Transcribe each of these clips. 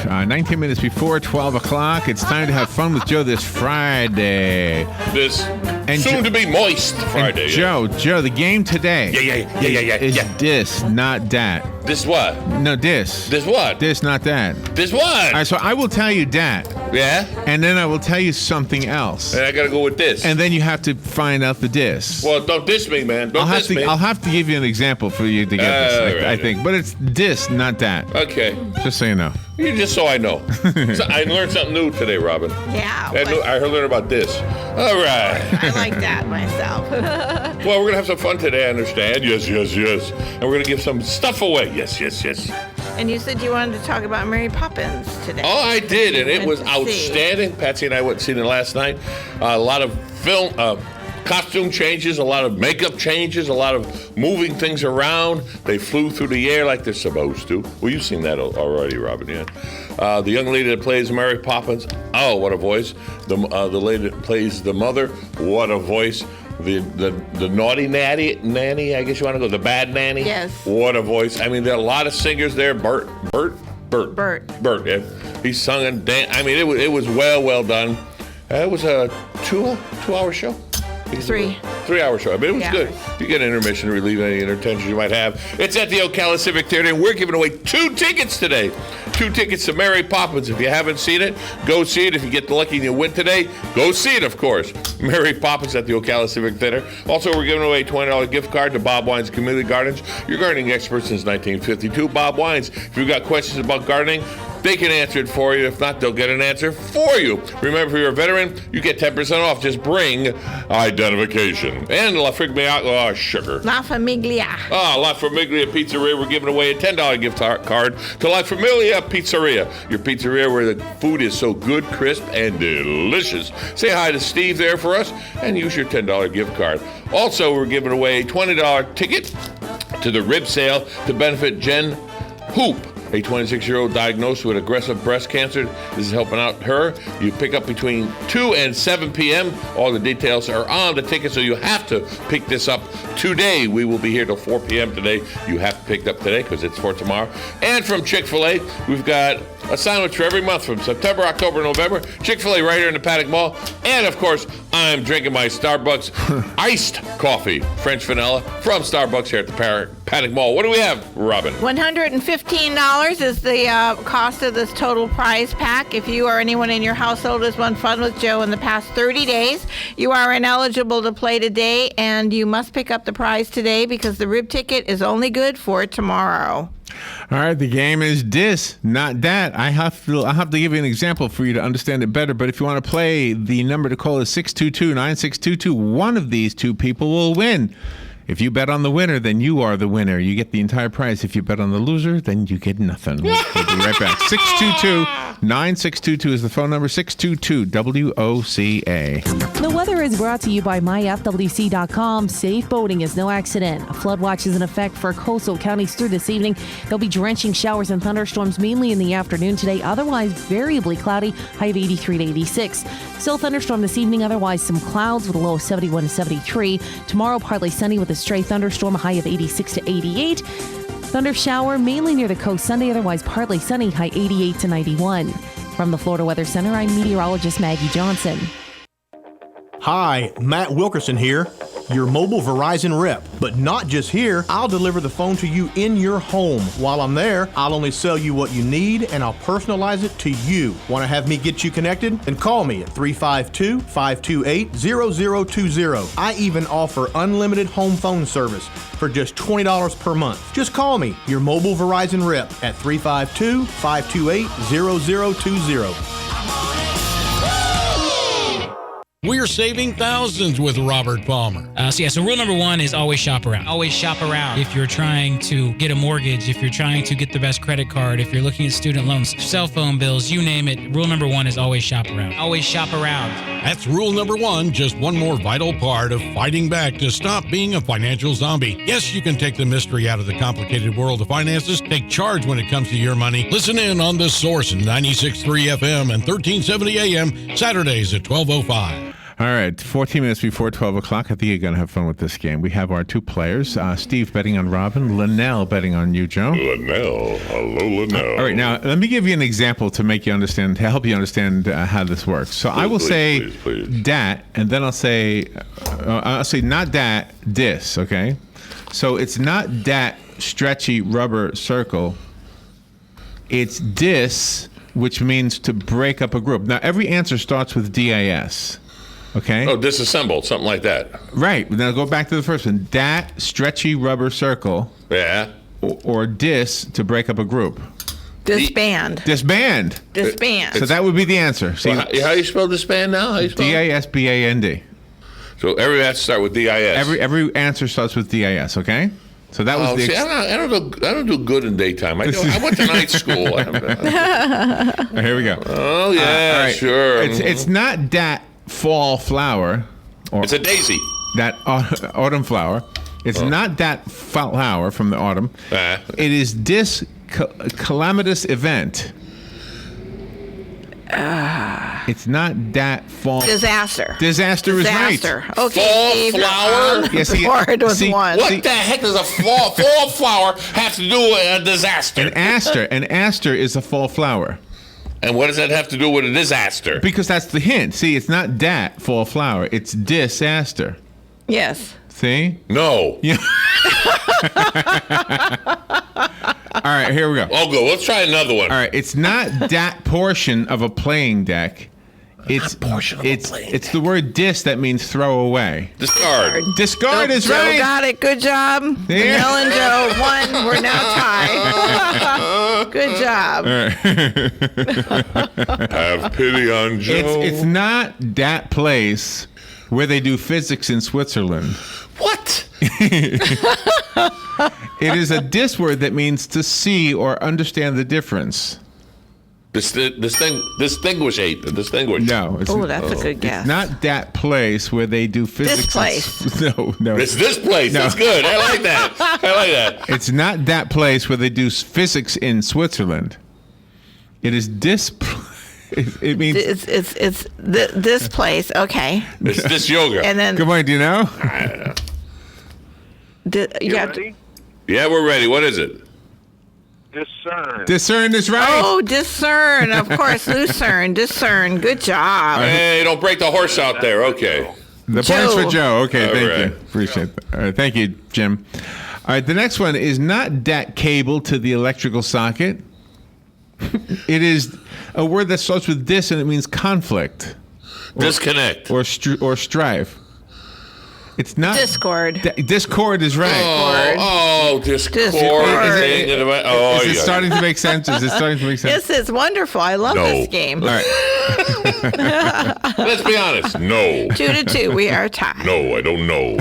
19 minutes before 12 o'clock. It's time to have fun with Joe this Friday. This soon-to-be moist Friday. Joe, the game today is this, not that. This what? No, this. This what? This, not that. This what? All right, so I will tell you that. Yeah? And then I will tell you something else. And I got to go with this. And then you have to find out the diss. Well, don't diss me, man. Don't diss me. I'll have to give you an example for you to get this, I think. But it's this, not that. Okay. Just so you know. Just so I know. So I learned something new today, Robin. Yeah. I learned about this. All right. I like that myself. Well, we're going to have some fun today, I understand. Yes. And we're going to give some stuff away. Yes. And you said you wanted to talk about Mary Poppins today. Oh, I did, and it was outstanding. Patsy and I went and seen it last night. A lot of film, costume changes, a lot of makeup changes, a lot of moving things around. They flew through the air like they're supposed to. Well, you've seen that already, Robin, yeah? The young lady that plays Mary Poppins, oh, what a voice. The lady that plays the mother, what a voice. The naughty nanny, I guess you want to go, the bad nanny. Yes. What a voice. I mean, there are a lot of singers there. Bert. Yeah. He sung and danced. I mean, it was well done. It was a 2-hour show. 3-hour show. I mean, it was good. You get intermission to relieve any inner tensions you might have. It's at the Ocala Civic Theater, and we're giving away 2 tickets today. 2 tickets to Mary Poppins. If you haven't seen it, go see it. If you get lucky and you win today, go see it, of course. Mary Poppins at the Ocala Civic Theater. Also, we're giving away a $20 gift card to Bob Wines Community Gardens, your gardening expert since 1952. Bob Wines, if you've got questions about gardening, they can answer it for you. If not, they'll get an answer for you. Remember, if you're a veteran, you get 10% off. Just bring identification. And La Famiglia, sugar. La Famiglia. La Famiglia Pizzeria. We're giving away a $10 gift card to La Famiglia Pizzeria. Your pizzeria where the food is so good, crisp, and delicious. Say hi to Steve there for us and use your $10 gift card. Also, we're giving away a $20 ticket to the rib sale to benefit Jen Hoop, a 26-year-old diagnosed with aggressive breast cancer. This is helping out her. You pick up between 2 and 7 p.m. All the details are on the ticket, so you have to pick this up today. We will be here till 4 p.m. today. You have to pick it up today because it's for tomorrow. And from Chick-fil-A, we've got a sandwich for every month from September, October, November. Chick-fil-A right here in the Paddock Mall. And, of course, I'm drinking my Starbucks iced coffee, French vanilla, from Starbucks here at the Paddock Mall. What do we have, Robin? $115 is the cost of this total prize pack. If you or anyone in your household has won Fun with Joe in the past 30 days, you are ineligible to play today, and you must pick up the prize today because the rib ticket is only good for tomorrow. All right, the game is this, not that. I'll have to give you an example for you to understand it better, but if you want to play, the number to call is 622-9622. One of these 2 people will win. If you bet on the winner, then you are the winner. You get the entire prize. If you bet on the loser, then you get nothing. We'll be right back. 622-9622 is the phone number, 622-WOCA. The weather is brought to you by myfwc.com. Safe boating is no accident. A flood watch is in effect for coastal counties through this evening. There'll be drenching showers and thunderstorms mainly in the afternoon today. Otherwise, variably cloudy, high of 83 to 86. Still thunderstorm this evening. Otherwise, some clouds with a low of 71 to 73. Tomorrow, partly sunny with a stray thunderstorm, a high of 86 to 88. Thunder shower mainly near the coast Sunday, otherwise partly sunny, high 88 to 91. From the Florida Weather Center, I'm meteorologist Maggie Johnson. Hi, Matt Wilkerson here, your mobile Verizon rep. But not just here, I'll deliver the phone to you in your home. While I'm there, I'll only sell you what you need and I'll personalize it to you. Want to have me get you connected? Then call me at 352-528-0020. I even offer unlimited home phone service for just $20 per month. Just call me, your mobile Verizon rep, at 352-528-0020. We're saving thousands with Robert Palmer. So rule number 1 is always shop around. Always shop around. If you're trying to get a mortgage, if you're trying to get the best credit card, if you're looking at student loans, cell phone bills, you name it, rule number 1 is always shop around. Always shop around. That's rule number 1, just one more vital part of fighting back to stop being a financial zombie. Yes, you can take the mystery out of the complicated world of finances. Take charge when it comes to your money. Listen in on The Source, 96.3 FM and 1370 AM, Saturdays at 12:05. All right, 14 minutes before 12 o'clock. I think you're going to have fun with this game. We have our two players, Steve betting on Robin, Linnell betting on you, Joe. Linnell. Hello, Linnell. All right, now let me give you an example to make you understand, to help you understand how this works. So I will say please. dat, and then I'll say not dat, dis, okay? So it's not dat stretchy rubber circle. It's dis, which means to break up a group. Now, every answer starts with DIS. Okay. Oh, disassembled, something like that. Right. Now go back to the first one. Dat stretchy rubber circle, Yeah. or dis to break up a group. Disband. Disband. Disband. So that would be the answer. See, Well, how you spell disband now? How you spell it? DISBAND. So every has to start with DIS. Every answer starts with DIS. Okay. So that was Oh, the. see, I don't do good in daytime. I went to night school. Here we go. Oh yeah, All right. sure. It's not dat fall flower, or It's a daisy. that autumn flower. It's not that flower from the autumn. It is dis calamitous event. It's not that fall. Disaster. Disaster is right. Disaster. Okay, Fall Steve, you're flower? on Yes, the board with one. What the heck does a fall flower have to do with a disaster? An aster is a fall flower. And what does that have to do with a disaster? Because that's the hint. See, it's not dat fall flower. It's disaster. Yes. See? No. Yeah. All right, here we go. Oh, good. Let's try another one. All right, it's not that portion of a playing deck. It's it's the word dis that means throw away. Discard. Discard is Joe right. got it. Good job. Yeah. Mel and Joe won. We're now tied. Good job. Have pity on Joe. It's not that place where they do physics in Switzerland. What? It is a dis word that means to see or understand the difference. Distinguish. No, it's Oh, that's a good guess. It's not that place where they do physics. place. No. It's this place. No. That's good. I like that. It's not that place where they do physics in Switzerland. It is this. It means. It's this place. Okay. It's this yoga. And then Good morning. Do you know? you have to. Ready? Yeah, we're ready. What is it? Discern. Discern is right. Oh, discern. Of course, lucerne. Discern. Good job. Hey, don't break the horse out there. Okay. The Joe. points for Joe. Okay, All thank right. you. Appreciate that. All right, thank you, Jim. All right, the next one is not that cable to the electrical socket. It is a word that starts with dis and it means conflict Disconnect. or strife. It's not Discord. Discord is right. Discord. Discord. Is it starting to make sense? Is it starting to make sense? This is wonderful. I love No. this game. All right. Let's be honest. No. 2-2. We are tied. No, I don't know.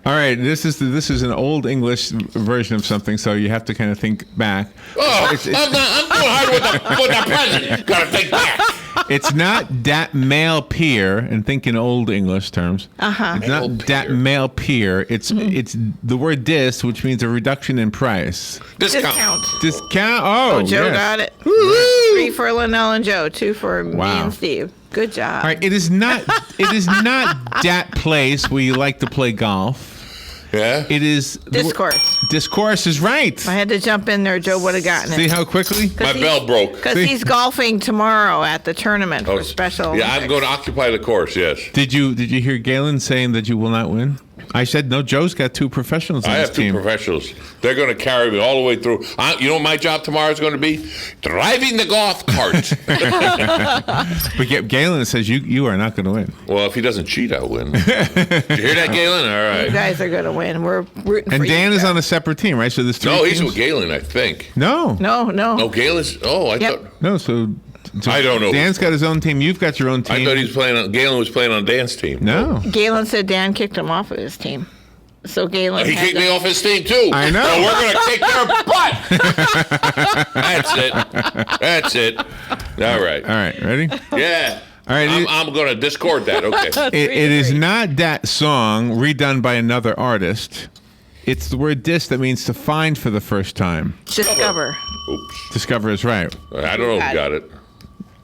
All right. This is an old English version of something, so you have to kind of think back. Oh, I'm going hard with the present. Gotta think back. It's not that male peer, and think in old English terms. It's Male not that peer. male peer. It's the word dis, which means a reduction in price. Discount. Discount. Oh, Joe yes. got it. 3 for Linnell and Joe. 2 for me Wow. and Steve. Good job. All right. It is not that place where you like to play golf. Yeah? It is Discourse. Discourse is right. I had to jump in there. Joe would have gotten See it. how quickly? My bell broke. Because See? he's golfing tomorrow at the tournament for special. Yeah, I'm Olympics. going to occupy the course, yes. Did you hear Galen saying that you will not win? I said no. Joe's got 2 professionals on I his have 2 team. professionals. They're going to carry me all the way through. You know what my job tomorrow is going to be? Driving the golf cart. But Galen says you are not going to win. Well, if he doesn't cheat, I'll win. Did you hear that, Galen? All You right. guys are going to win. We're rooting And for Dan you. is on a separate team, right? So there's 3 No, he's teams? with Galen, I think. No. No. Oh, Galen's. Oh, I Yep. thought. No, so I don't know. Dan's got his own team. You've got your own team. I thought he was playing. Galen was playing on Dan's team. No. Galen said Dan kicked him off of his team. So Galen He had kicked to- me off his team too. I know. So we're gonna kick their butt. That's it. That's it. All right. All right, ready? Yeah. All right. I'm gonna discord that. Okay. It is not that song redone by another artist. It's the word dis that means to find for the first time. Discover. Oops. Discover is right. I don't know who got it.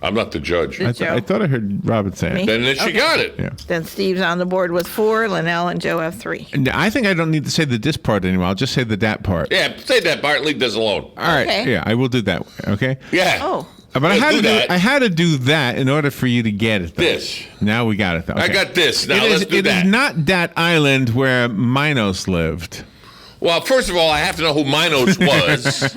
I'm not the judge. Did Joe? I thought I heard Robin say Me? it. Then she got it. Yeah. Then Steve's on the board with 4. Linnell and Joe have 3. And I think I don't need to say the dis part anymore. I'll just say the dat part. Yeah, say that, Bart. Leave this alone. All right. Okay. Yeah, I will do that. Okay. Yeah. Oh. But I Yeah, had do to do that. I had to do that in order for you to get it. Though. This. Now we got it. Though. I Okay. got this. Now It let's is, do it that. is not that island where Minos lived. Well, first of all, I have to know who Minos was.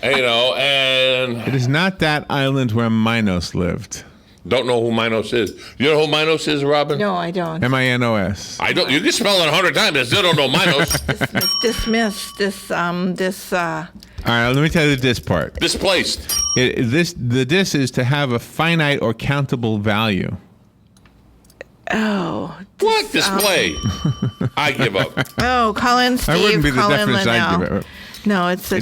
And It is not that island where Minos lived. don't know who Minos is. You know who Minos is, Robin? No, I don't. Minos. I don't. You can spell it 100 times, I still don't know Minos. Dismiss this. All right. Let me tell you the dis part. Displaced. The dis is to have a finite or countable value. Oh. What? Display. I give up. Oh, Colin, Steve, That wouldn't be the Colin, definition I'd Linnell. give it. No, it's a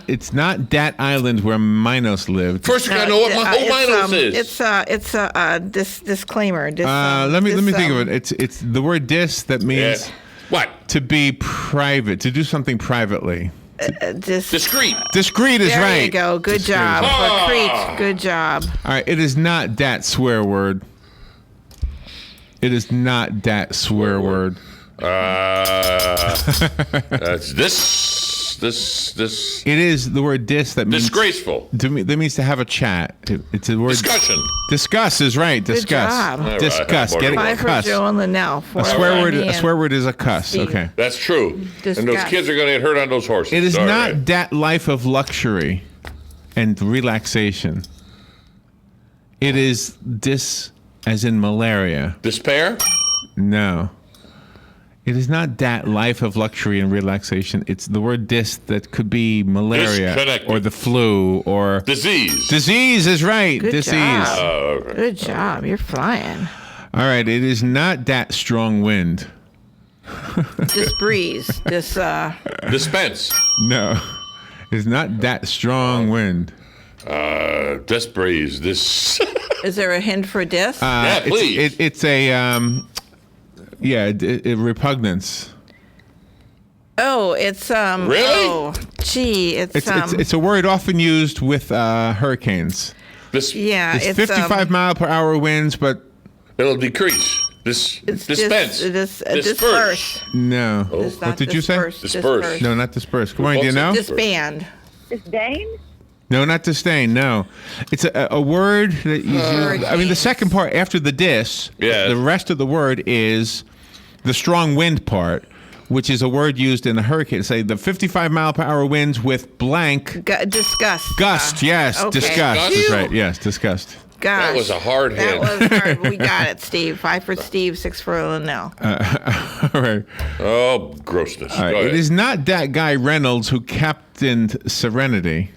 It's not that island where Minos lived. First, you gotta know what who Minos is. It's a disclaimer. Let me think of it. It's the word dis that means What? to be private, to do something privately. Discreet. Discreet is There right. you go. Good Discreet is job. right. For Crete. Good job. All right, it is not that swear word. It is not that swear word. That's this. It is the word dis that means Disgraceful. that means to have a chat. It's a word. Discussion. Discuss is right. Discuss. job. All right, Discuss. I'm Get it? bored. 5 for Cuss. Joe and Linnell. 4 A swear for word. me A swear word is a cuss. Steve. Okay. That's true. And those Discuss. kids are going to get hurt on those horses. It is Sorry. not that life of luxury and relaxation. It is dis as in malaria. Despair? No. It is not that life of luxury and relaxation. It's the word dis that could be malaria Disconnected. or the flu or Disease. disease is right. Good Disease. job. Good job. You're flying. All right. It is not that strong wind. This breeze. This Dispense. No. It's not that strong wind. This breeze. This. is there a hint for this? Yeah, please. It's a repugnance. Oh, it's Really? Oh, gee, It's a word often used with hurricanes. This. yeah, It's it's 55 mile per hour winds, but It'll decrease. It's Dispense. disperse. no. It's What not did you say? Disperse. No, not disperse. Come on, do you know? Disband. Disdain? No, not disdain. No, it's a word that you. I mean, the second part after the dis. Yeah. The rest of the word is the strong wind part, which is a word used in a hurricane. Say the 55 mile per hour winds with blank Disgust. gust. Yes, okay. disgust is Phew. right. Yes, disgust. Gosh, That was a hard That hit. was hard. We got it, Steve. 5 for Steve, 6 for Linnell. All right. Oh, grossness. All right. Go It ahead. is not that guy Reynolds who captained Serenity.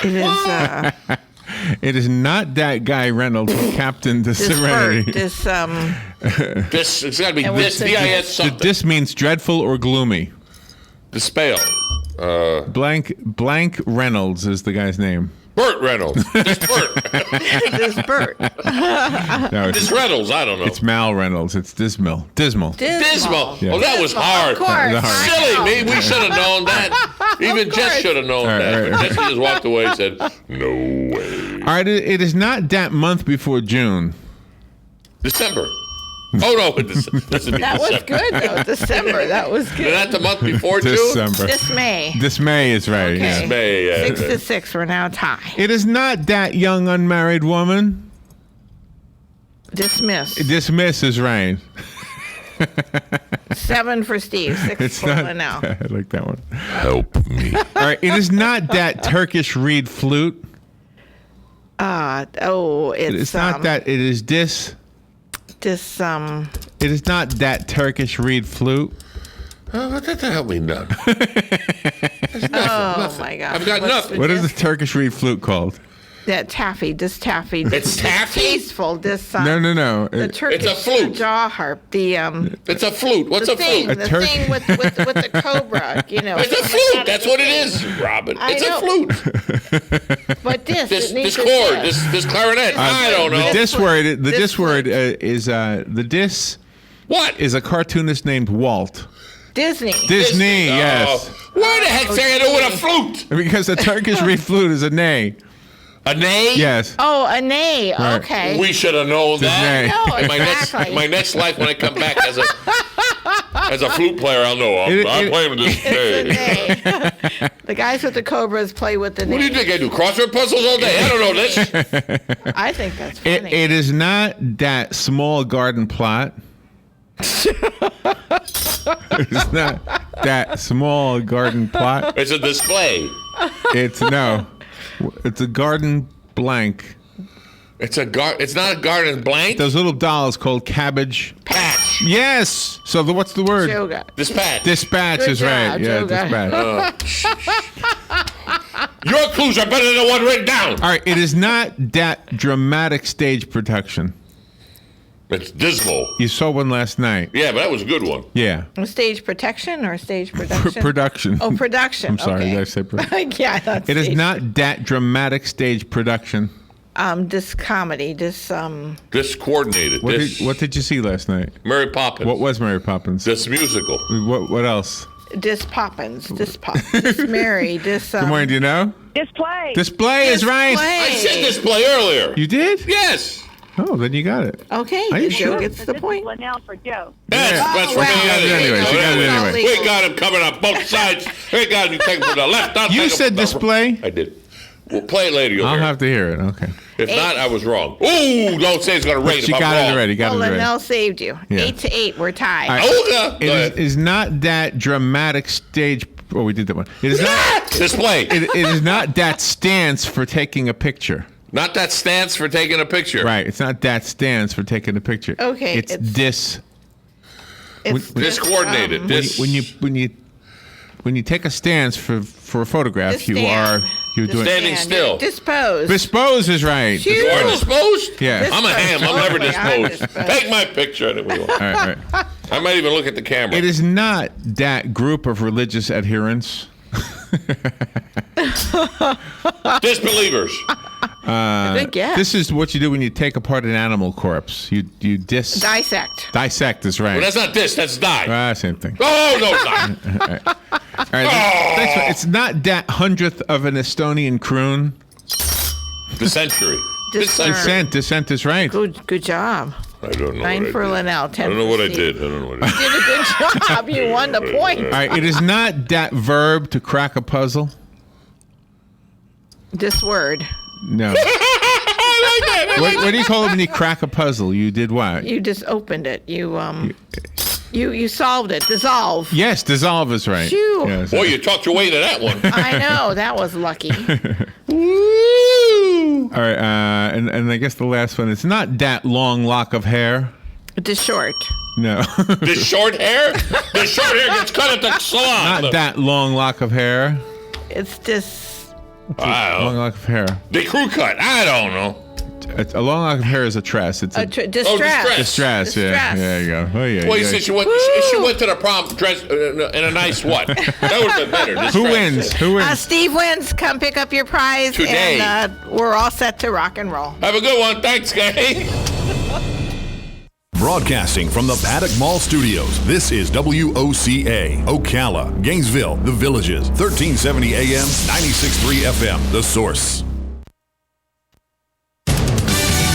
It is It is not that guy Reynolds who captained the Serenity. This This. It's got to be And this. what's the- VIS The something. dis means dreadful or gloomy. Dispel. Blank Reynolds is the guy's name. Burt Reynolds. This Burt. this Bert. No, This Reynolds. I don't know. it's Mal Reynolds. It's Dismal. Dismal. Yeah. Oh, that was hard. Of course. That was hard. I know. Silly me. We should have known that. Even Jess should have known All right, that. all right. Jesse just walked away and said, "No way." All right, it is not that month before June. December. Oh no, this would be That was December. good, though. December. That was Isn't good. that the month before June? December. Dismay. Dismay is right. Okay. Yeah. May. 6 to 6. We're now tied. It is not that young unmarried woman. Dismiss. Dismiss is right. 7 for Steve. 6 It's for not. Linnell. I like that one. Help me. All right, it is not that Turkish reed flute. It's not that. It is this. This It is not that Turkish reed flute. Oh, that help me none. Oh my God! I've got nothing. What is the Turkish reed flute called? That taffy? This taffy. It's taffy? Tasteful. This No. The Turkish It's a flute. jaw harp. The It's a flute. What's the a flute? thing. The thing with the cobra. You know. It's a flute. That's what it is, Robin. I It's know. a flute. But This it needs this a chord, disc. this clarinet. I don't The know. dis word. The This dis word flute. is the dis What? is a cartoonist named Walt. Disney. Disney, yes. Why the heck say I do with a flute? Because a Turkish reed flute is a ney. A nay? Yes. Oh, a nay. Right. Okay. We should have known that. No, In exactly. my next life, when I come back as a flute player, I'll know. I'm playing with this It's a nay. nay. The guys with the cobras play with the What do you nay. think I do? Crossword puzzles all day? I don't know this. I think that's funny. It is not that small garden plot. It's not that small garden plot. It's a display. It's a garden blank. It's not a garden blank. Those little dolls called Cabbage Patch. Yes. So what's the word? Joe got. Dispatch. Dispatch Good is job, right. Yeah, Joe got it. dispatch. Your clues are better than the one written down. All right. It is not that dramatic stage production. It's dismal. You saw one last night. Yeah, but that was a good one. Yeah. Stage protection or stage production? Production. Oh, production. I'm sorry. Okay. Did I say production? Yeah, I thought It is stage. not that dramatic stage production. This comedy, Discoordinated. What did you see last night? Mary Poppins. What was Mary Poppins? This musical. What else? Dis Poppins, Dis Pop, Dis Mary, Dis. Good morning. Do you know? Display. Display is right. I said display earlier. You did? Yes. Oh, then you got it. Okay, Are you Joe sure? gets the point. Linnell for Joe. That's well, for she got it anyway. She got it anyway. We got him coming on both sides. We got him. You take him from the left. I'll You take him said from the display? I did. We'll play it later. You'll I'll hear. have to hear it. Okay. If not, I was wrong. Ooh, don't say it's going to rain. She if I'm got wrong. it already. Got Well, it already. Linnell saved you. Yeah. 8-8, we're tied. All right. Oh, yeah. It Go ahead. is not that dramatic stage. Oh, we did that one. It is not. Display. It is not that stance for taking a picture. Not that stance for taking a picture. Right. It's not that stance for taking a picture. Okay, It's this. It's Discoordinated. When you take a stance for a photograph, This you stand. are you're doing. Standing still. Dispose. Dispose is right. Phew. You are disposed? Yeah. I'm a ham. I'm never Totally, I'm disposed. disposed. Take my picture. And we will. All right. I might even look at the camera. It is not that group of religious adherents. Disbelievers. Good guess. This is what you do when you take apart an animal corpse. You Dissect. dissect is right. Well, that's not that's die. Same thing. Oh, no, it's not. All right, next one. It's not that 100th of an Estonian kroon. The century. Discern. Descent is right. Good job. I don't know. 9 what for I did. Linnell, 10 I don't know for what I Steve. did. I don't know what I did. You did a good job. You won the point. All right, it is not that verb to crack a puzzle. This word. No. What do you call it when you crack a puzzle? You did what? You just opened it. You solved it. Dissolve. Yes, dissolve is right. Phew. Yes. Boy, you talked your way to that one. I know. That was lucky. All right, and I guess the last one. It's not that long lock of hair. Dis short. No. The short hair? The short hair gets cut at the salon. Not that long lock of hair. It's dis. Long lock of hair. The crew cut. I don't know. A long lock of hair is a tress. It's a Distress. distress. Yeah, there you go. Oh yeah. Well, you yeah. said she went to the prom dressed in a nice what? That would have been better. Who wins? Who wins? Steve wins. Come pick up your prize. Today. And we're all set to rock and roll. Have a good one. Thanks, gang. Broadcasting from the Paddock Mall Studios, this is WOCA, Ocala, Gainesville, The Villages, 1370 AM, 96.3 FM, The Source.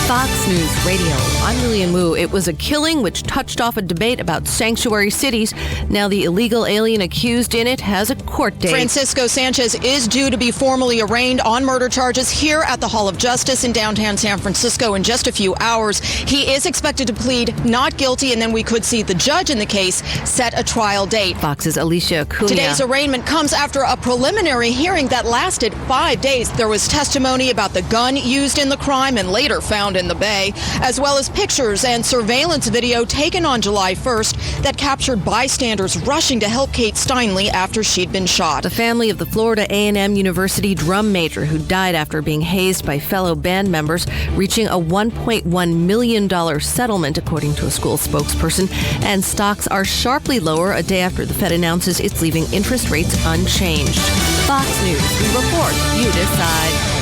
Fox News Radio. I'm Lillian Wu. It was a killing which touched off a debate about sanctuary cities. Now the illegal alien accused in it has a court date. Francisco Sanchez is due to be formally arraigned on murder charges here at the Hall of Justice in downtown San Francisco in just a few hours. He is expected to plead not guilty, and then we could see the judge in the case set a trial date. Fox's Alicia Cunha. Today's arraignment comes after a preliminary hearing that lasted 5 days. There was testimony about the gun used in the crime and later found in the bay, as well as pictures and surveillance video taken on July 1st that captured bystanders rushing to help Kate Steinle after she'd been shot. The family of the Florida A&M University drum major who died after being hazed by fellow band members, reaching a $1.1 million settlement, according to a school spokesperson. And stocks are sharply lower a day after the Fed announces it's leaving interest rates unchanged. Fox News, we report, you decide.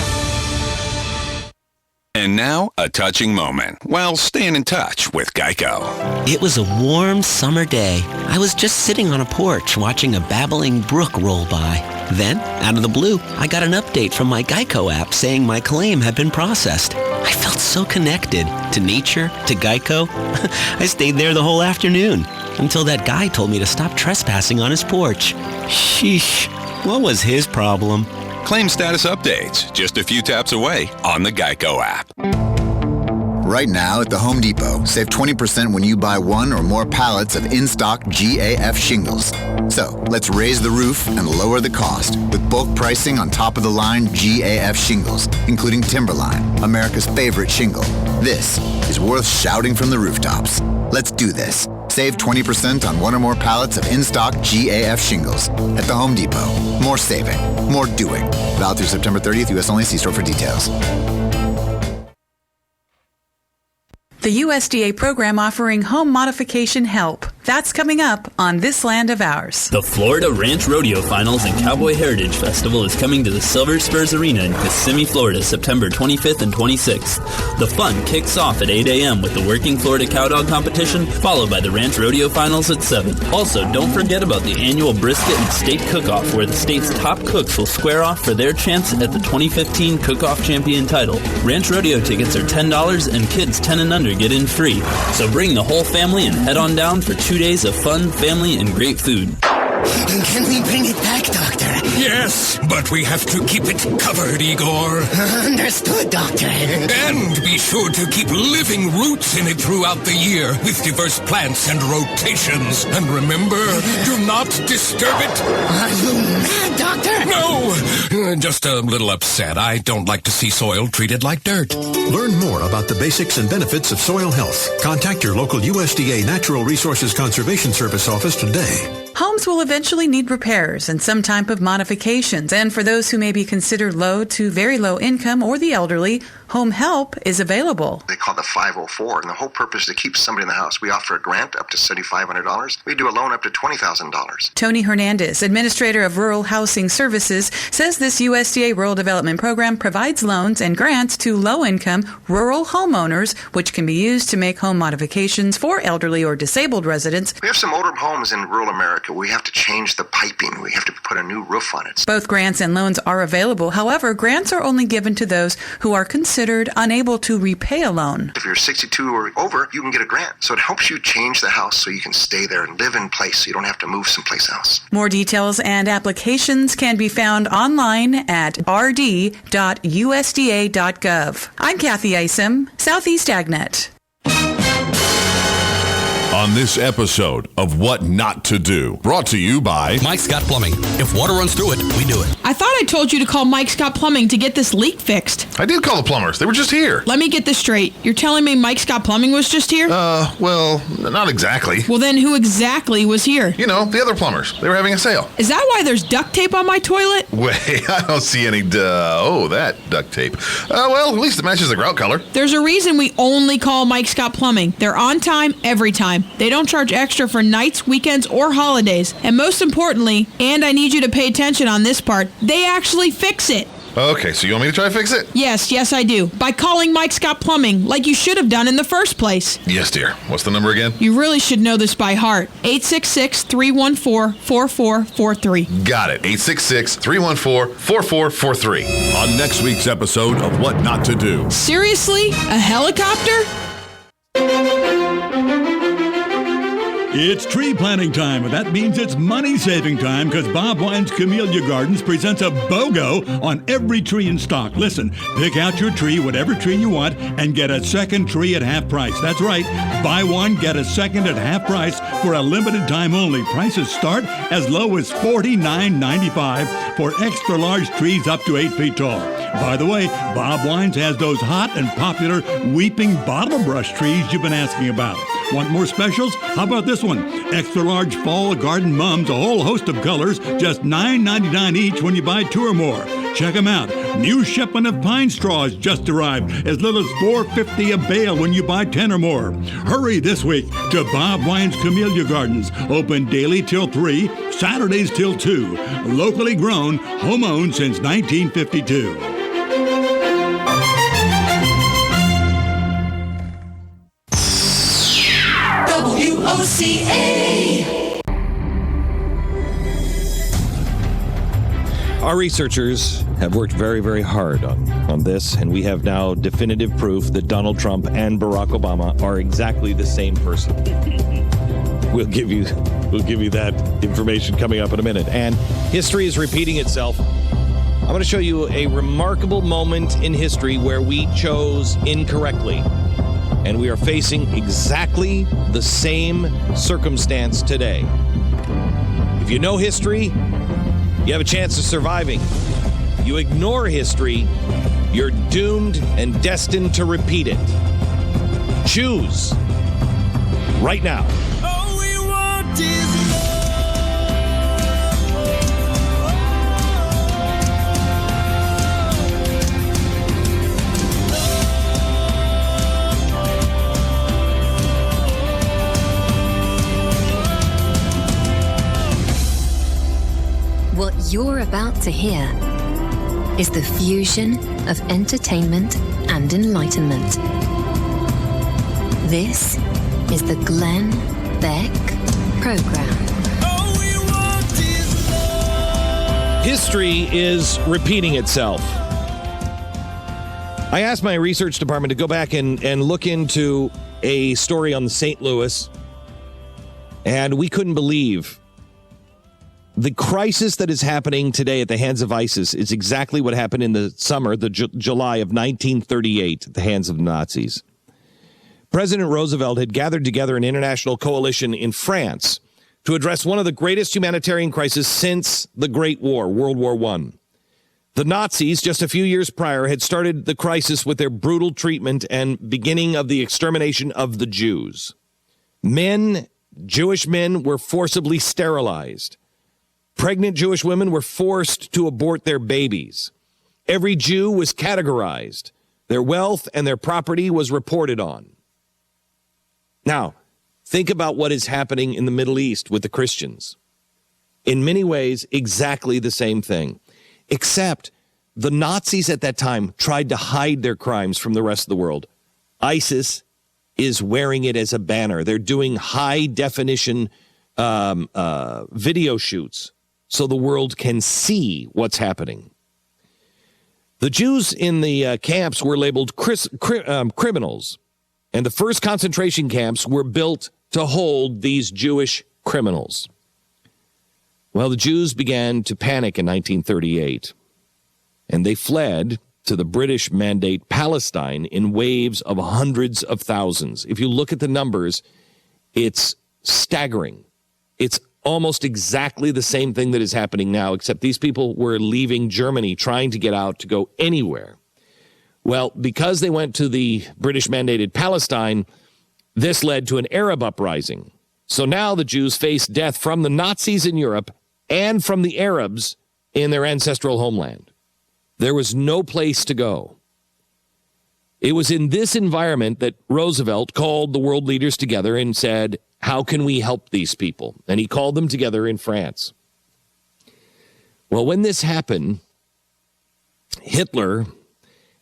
And now, a touching moment while staying in touch with Geico. It was a warm summer day. I was just sitting on a porch watching a babbling brook roll by. Then, out of the blue, I got an update from my Geico app saying my claim had been processed. I felt so connected to nature, to Geico. I stayed there the whole afternoon until that guy told me to stop trespassing on his porch. Sheesh, what was his problem? Claim status updates just a few taps away on the Geico app. Right now at the Home Depot, save 20% when you buy one or more pallets of in-stock GAF shingles. So let's raise the roof and lower the cost with bulk pricing on top-of-the-line GAF shingles, including Timberline, America's favorite shingle. This is worth shouting from the rooftops. Let's do this. Save 20% on one or more pallets of in-stock GAF shingles at the Home Depot. More saving, more doing. Valid through September 30th, U.S. only. See store for details. The USDA program offering home modification help. That's coming up on This Land of Ours. The Florida Ranch Rodeo Finals and Cowboy Heritage Festival is coming to the Silver Spurs Arena in Kissimmee, Florida, September 25th and 26th. The fun kicks off at 8 a.m. with the Working Florida Cowdog Competition, followed by the Ranch Rodeo Finals at 7. Also, don't forget about the annual Brisket and Steak Cook-Off, where the state's top cooks will square off for their chance at the 2015 Cook-Off Champion title. Ranch Rodeo tickets are $10 and kids 10 and under get in free. So bring the whole family and head on down for 2 days of fun, family, and great food. Can we bring it back, Doctor? Yes, but we have to keep it covered, Igor. Understood, Doctor. And be sure to keep living roots in it throughout the year with diverse plants and rotations. And remember, do not disturb it. Are you mad, Doctor? No, just a little upset. I don't like to see soil treated like dirt. Learn more about the basics and benefits of soil health. Contact your local USDA Natural Resources Conservation Service office today. Homes will eventually need repairs and some type of modifications, and for those who may be considered low to very low income or the elderly, Home Help is available. They call it the 504, and the whole purpose is to keep somebody in the house. We offer a grant up to $7,500. We do a loan up to $20,000. Tony Hernandez, Administrator of Rural Housing Services, says this USDA Rural Development Program provides loans and grants to low-income rural homeowners, which can be used to make home modifications for elderly or disabled residents. We have some older homes in rural America. We have to change the piping. We have to put a new roof on it. Both grants and loans are available. However, grants are only given to those who are considered unable to repay a loan. If you're 62 or over, you can get a grant. So it helps you change the house so you can stay there and live in place so you don't have to move someplace else. More details and applications can be found online at rd.usda.gov. I'm Kathy Isom, Southeast AgNet. On this episode of What Not to Do, brought to you by Mike Scott Plumbing. If water runs through it, we do it. I thought I told you to call Mike Scott Plumbing to get this leak fixed. I did call the plumbers. They were just here. Let me get this straight. You're telling me Mike Scott Plumbing was just here? Well, not exactly. Well, then who exactly was here? You know, the other plumbers. They were having a sale. Is that why there's duct tape on my toilet? Wait, I don't see any that duct tape. Well, at least it matches the grout color. There's a reason we only call Mike Scott Plumbing. They're on time, every time. They don't charge extra for nights, weekends, or holidays. And most importantly, and I need you to pay attention on this part, they actually fix it. Okay, so you want me to try to fix it? Yes, I do. By calling Mike Scott Plumbing, like you should have done in the first place. Yes, dear. What's the number again? You really should know this by heart. 866-314-4443. Got it. 866-314-4443. On next week's episode of What Not to Do. Seriously? A helicopter? It's tree planting time, and that means it's money-saving time because Bob Wine's Camellia Gardens presents a BOGO on every tree in stock. Listen, pick out your tree, whatever tree you want, and get a second tree at half price. That's right. Buy one, get a second at half price for a limited time only. Prices start as low as $49.95 for extra-large trees up to 8 feet tall. By the way, Bob Wines has those hot and popular weeping bottle brush trees you've been asking about. Want more specials? How about this one? Extra large fall garden mums, a whole host of colors, just $9.99 each when you buy 2 or more. Check them out. New shipment of pine straws just arrived, as little as $4.50 a bale when you buy 10 or more. Hurry this week to Bob Wine's Camellia Gardens. Open daily till 3, Saturdays till 2. Locally grown, home owned since 1952. WOCA. Our researchers have worked very, very hard on this, and we have now definitive proof that Donald Trump and Barack Obama are exactly the same person. We'll give you that information coming up in a minute. And history is repeating itself. I'm going to show you a remarkable moment in history where we chose incorrectly. And we are facing exactly the same circumstance today. If you know history, you have a chance of surviving. You ignore history, you're doomed and destined to repeat it. Choose right now. All we want is What you're about to hear is the fusion of entertainment and enlightenment. This is the Glenn Beck Program. History is repeating itself. I asked my research department to go back and look into a story on the St. Louis, and we couldn't believe the crisis that is happening today at the hands of ISIS is exactly what happened in the summer, July of 1938, at the hands of the Nazis. President Roosevelt had gathered together an international coalition in France to address one of the greatest humanitarian crises since the Great War, World War I. The Nazis, just a few years prior, had started the crisis with their brutal treatment and beginning of the extermination of the Jews. Jewish men were forcibly sterilized. Pregnant Jewish women were forced to abort their babies. Every Jew was categorized. Their wealth and their property was reported on. Now, think about what is happening in the Middle East with the Christians. In many ways, exactly the same thing. Except the Nazis at that time tried to hide their crimes from the rest of the world. ISIS is wearing it as a banner. They're doing high-definition video shoots so the world can see what's happening. The Jews in the camps were labeled criminals, and the first concentration camps were built to hold these Jewish criminals. Well, the Jews began to panic in 1938, and they fled to the British Mandate Palestine in waves of hundreds of thousands. If you look at the numbers, it's staggering. It's almost exactly the same thing that is happening now, except these people were leaving Germany, trying to get out to go anywhere. Well, because they went to the British mandated Palestine, this led to an Arab uprising. So now the Jews face death from the Nazis in Europe and from the Arabs in their ancestral homeland. There was no place to go. It was in this environment that Roosevelt called the world leaders together and said, how can we help these people? And he called them together in France. Well, when this happened, Hitler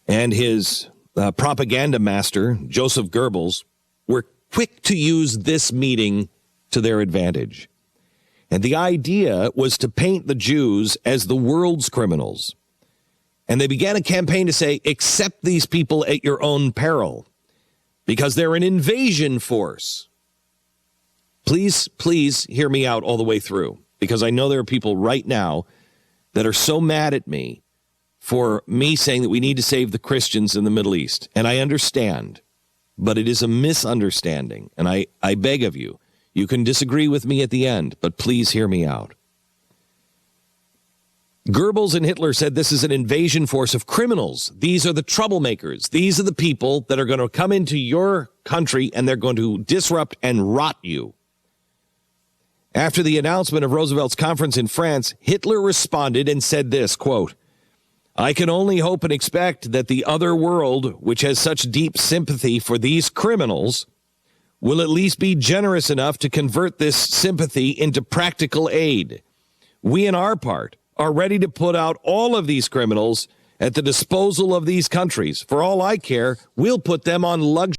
and his propaganda master, Joseph Goebbels, were quick to use this meeting to their advantage. And the idea was to paint the Jews as the world's criminals. And they began a campaign to say, accept these people at your own peril, because they're an invasion force. Please hear me out all the way through, because I know there are people right now that are so mad at me for me saying that we need to save the Christians in the Middle East. And I understand, but it is a misunderstanding. And I beg of you, you can disagree with me at the end, but please hear me out. Goebbels and Hitler said this is an invasion force of criminals. These are the troublemakers. These are the people that are going to come into your country and they're going to disrupt and rot you. After the announcement of Roosevelt's conference in France, Hitler responded and said this, quote, I can only hope and expect that the other world, which has such deep sympathy for these criminals, will at least be generous enough to convert this sympathy into practical aid. We, in our part, are ready to put out all of these criminals at the disposal of these countries. For all I care, we'll put them on luxury